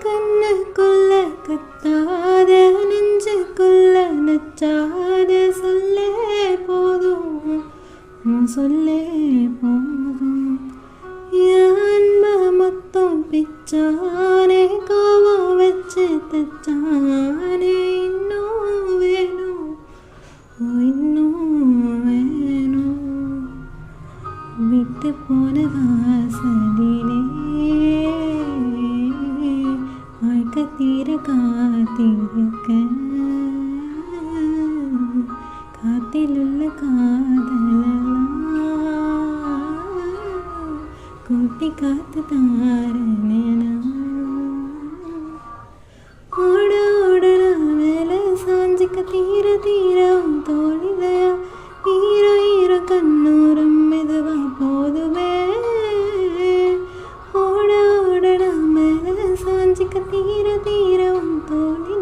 கண்ணுக்குள்ள கத்தாத நெஞ்சுக்குள்ள நச்சாத சொல்லே போதும் சொல்லே போதும் என் அன்ப மொத்தம் பிச்சானே கோவம் வச்சு தச்சானே இன்னும் வேணும் இன்னும் வேணும் விட்டு போன வாசலிலே வாழ்க்கை தீர காத்திருக்க காத்திலுள்ள காதலெல்லாம் கூட்டி காத்து தாரணேனா ஓட ஓடனா மேலே சாஞ்சிக்க தீர தீரம் தோழிலையா ஈரோ ஈரோ கண்ணூரம் மெதுவா போதுமே ஓட ஓடனா மேலே சாஞ்சிக்க தீர தீரம் தோழி